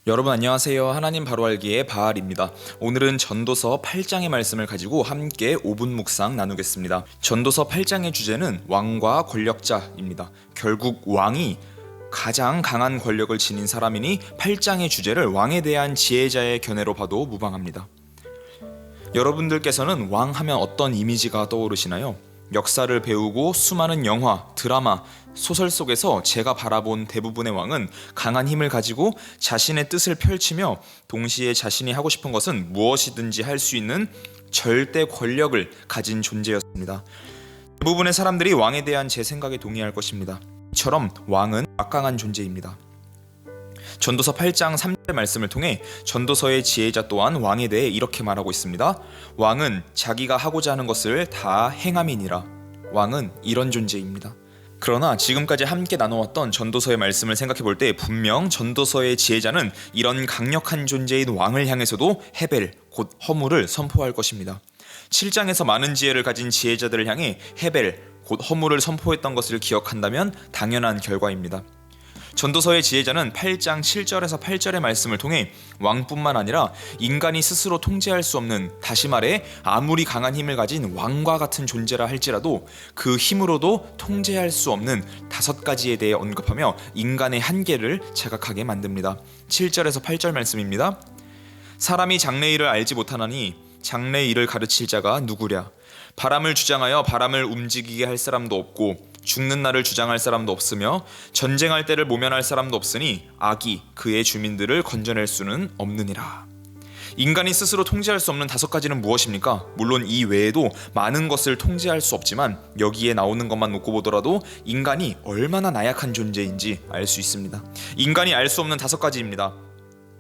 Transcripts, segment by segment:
여러분 안녕하세요. 하나님 바로 알기의 바알입니다. 오늘은 전도서 8장의 말씀을 가지고 함께 5분 묵상 나누겠습니다. 전도서 8장의 주제는 왕과 권력자입니다. 결국 왕이 가장 강한 권력을 지닌 사람이니 8장의 주제를 왕에 대한 지혜자의 견해로 봐도 무방합니다. 여러분들께서는 왕 하면 어떤 이미지가 떠오르시나요? 역사를 배우고 수많은 영화, 드라마, 소설 속에서 제가 바라본 대부분의 왕은 강한 힘을 가지고 자신의 뜻을 펼치며 동시에 자신이 하고 싶은 것은 무엇이든지 할 수 있는 절대 권력을 가진 존재였습니다. 대부분의 사람들이 왕에 대한 제 생각에 동의할 것입니다. 이처럼 왕은 막강한 존재입니다. 전도서 8장 3절 말씀을 통해 전도서의 지혜자 또한 왕에 대해 이렇게 말하고 있습니다. 왕은 자기가 하고자 하는 것을 다 행함이니라. 왕은 이런 존재입니다. 그러나 지금까지 함께 나눠왔던 전도서의 말씀을 생각해 볼 때 분명 전도서의 지혜자는 이런 강력한 존재인 왕을 향해서도 헤벨, 곧 허물을 선포할 것입니다. 7장에서 많은 지혜를 가진 지혜자들을 향해 헤벨, 곧 허물을 선포했던 것을 기억한다면 당연한 결과입니다. 전도서의 지혜자는 8장 7절에서 8절의 말씀을 통해 왕뿐만 아니라 인간이 스스로 통제할 수 없는, 다시 말해 아무리 강한 힘을 가진 왕과 같은 존재라 할지라도 그 힘으로도 통제할 수 없는 5가지에 대해 언급하며 인간의 한계를 자각하게 만듭니다. 7절에서 8절 말씀입니다. 사람이 장래 일을 알지 못하나니 장래 일을 가르칠 자가 누구랴. 바람을 주장하여 바람을 움직이게 할 사람도 없고 죽는 날을 주장할 사람도 없으며 전쟁할 때를 모면할 사람도 없으니 악이 그의 주민들을 건져낼 수는 없느니라. 인간이 스스로 통제할 수 없는 5가지는 무엇입니까? 물론 이 외에도 많은 것을 통제할 수 없지만 여기에 나오는 것만 놓고 보더라도 인간이 얼마나 나약한 존재인지 알 수 있습니다. 인간이 알 수 없는 5가지입니다.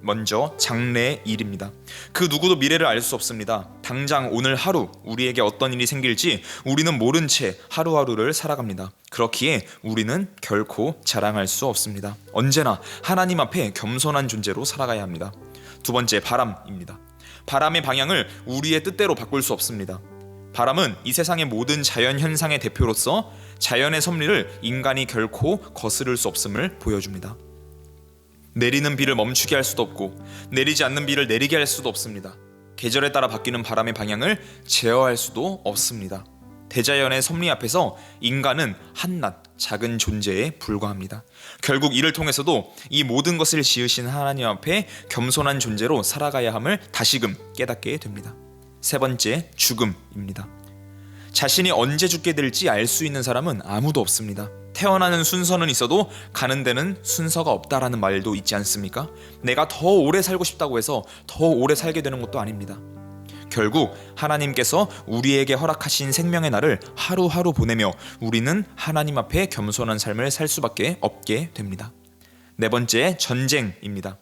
먼저 장래의 일입니다. 그 누구도 미래를 알 수 없습니다. 당장 오늘 하루 우리에게 어떤 일이 생길지 우리는 모른 채 하루하루를 살아갑니다. 그렇기에 우리는 결코 자랑할 수 없습니다. 언제나 하나님 앞에 겸손한 존재로 살아가야 합니다. 두 번째, 바람입니다. 바람의 방향을 우리의 뜻대로 바꿀 수 없습니다. 바람은 이 세상의 모든 자연 현상의 대표로서 자연의 섭리를 인간이 결코 거스를 수 없음을 보여줍니다. 내리는 비를 멈추게 할 수도 없고 내리지 않는 비를 내리게 할 수도 없습니다. 계절에 따라 바뀌는 바람의 방향을 제어할 수도 없습니다. 대자연의 섭리 앞에서 인간은 한낱 작은 존재에 불과합니다. 결국 이를 통해서도 이 모든 것을 지으신 하나님 앞에 겸손한 존재로 살아가야 함을 다시금 깨닫게 됩니다. 세 번째, 죽음입니다. 자신이 언제 죽게 될지 알 수 있는 사람은 아무도 없습니다. 태어나는 순서는 있어도 가는 데는 순서가 없다라는 말도 있지 않습니까? 내가 더 오래 살고 싶다고 해서 더 오래 살게 되는 것도 아닙니다. 결국 하나님께서 우리에게 허락하신 생명의 날을 하루하루 보내며 우리는 하나님 앞에 겸손한 삶을 살 수밖에 없게 됩니다. 네 번째, 전쟁입니다.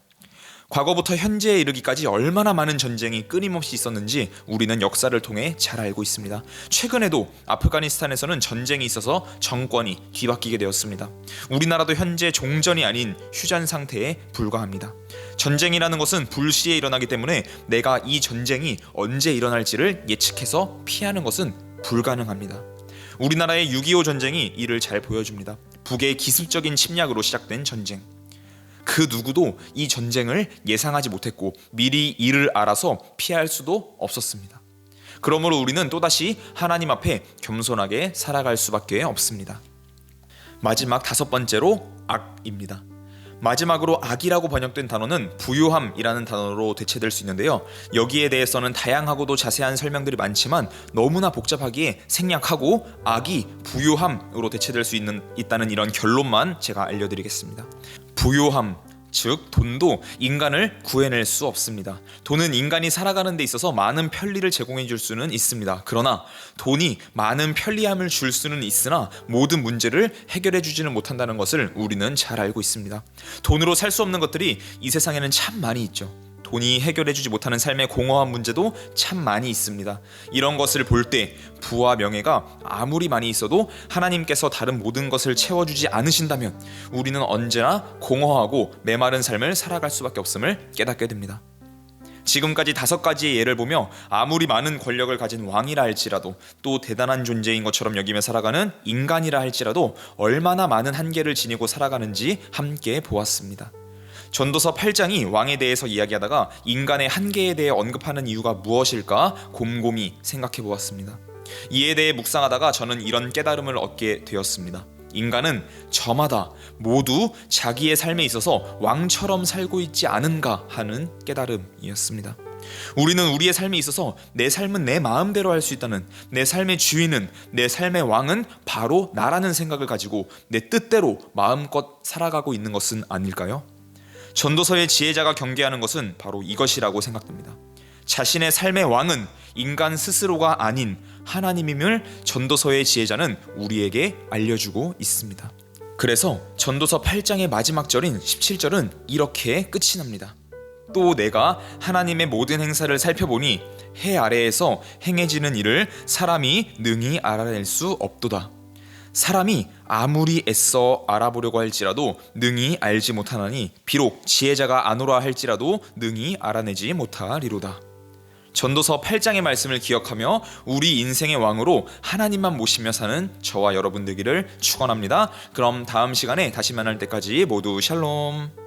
과거부터 현재에 이르기까지 얼마나 많은 전쟁이 끊임없이 있었는지 우리는 역사를 통해 잘 알고 있습니다. 최근에도 아프가니스탄에서는 전쟁이 있어서 정권이 뒤바뀌게 되었습니다. 우리나라도 현재 종전이 아닌 휴전 상태에 불과합니다. 전쟁이라는 것은 불시에 일어나기 때문에 내가 이 전쟁이 언제 일어날지를 예측해서 피하는 것은 불가능합니다. 우리나라의 6.25 전쟁이 이를 잘 보여줍니다. 북의 기습적인 침략으로 시작된 전쟁. 그 누구도 이 전쟁을 예상하지 못했고 미리 이를 알아서 피할 수도 없었습니다. 그러므로 우리는 또다시 하나님 앞에 겸손하게 살아갈 수밖에 없습니다. 마지막 5번째로 악입니다. 마지막으로 악이라고 번역된 단어는 부요함이라는 단어로 대체될 수 있는데요. 여기에 대해서는 다양하고도 자세한 설명들이 많지만 너무나 복잡하기에 생략하고 악이 부요함으로 대체될 수 있다는 이런 결론만 제가 알려드리겠습니다. 부요함, 즉 돈도 인간을 구해낼 수 없습니다. 돈은 인간이 살아가는 데 있어서 많은 편리를 제공해 줄 수는 있습니다. 그러나 돈이 많은 편리함을 줄 수는 있으나 모든 문제를 해결해 주지는 못한다는 것을 우리는 잘 알고 있습니다. 돈으로 살 수 없는 것들이 이 세상에는 참 많이 있죠. 돈이 해결해주지 못하는 삶의 공허한 문제도 참 많이 있습니다. 이런 것을 볼 때 부와 명예가 아무리 많이 있어도 하나님께서 다른 모든 것을 채워주지 않으신다면 우리는 언제나 공허하고 메마른 삶을 살아갈 수밖에 없음을 깨닫게 됩니다. 지금까지 5가지의 예를 보며 아무리 많은 권력을 가진 왕이라 할지라도 또 대단한 존재인 것처럼 여기며 살아가는 인간이라 할지라도 얼마나 많은 한계를 지니고 살아가는지 함께 보았습니다. 전도서 8장이 왕에 대해서 이야기하다가 인간의 한계에 대해 언급하는 이유가 무엇일까 곰곰이 생각해 보았습니다. 이에 대해 묵상하다가 저는 이런 깨달음을 얻게 되었습니다. 인간은 저마다 모두 자기의 삶에 있어서 왕처럼 살고 있지 않은가 하는 깨달음이었습니다. 우리는 우리의 삶에 있어서 내 삶은 내 마음대로 할 수 있다는, 내 삶의 주인은, 내 삶의 왕은 바로 나라는 생각을 가지고 내 뜻대로 마음껏 살아가고 있는 것은 아닐까요? 전도서의 지혜자가 경계하는 것은 바로 이것이라고 생각됩니다. 자신의 삶의 왕은 인간 스스로가 아닌 하나님임을 전도서의 지혜자는 우리에게 알려주고 있습니다. 그래서 전도서 8장의 마지막 절인 17절은 이렇게 끝이 납니다. 또 내가 하나님의 모든 행사를 살펴보니 해 아래에서 행해지는 일을 사람이 능히 알아낼 수 없도다. 사람이 아무리 애써 알아보려고 할지라도 능히 알지 못하나니 비록 지혜자가 아노라 할지라도 능히 알아내지 못하리로다. 전도서 8장의 말씀을 기억하며 우리 인생의 왕으로 하나님만 모시며 사는 저와 여러분 되기를 축원합니다. 그럼 다음 시간에 다시 만날 때까지 모두 샬롬.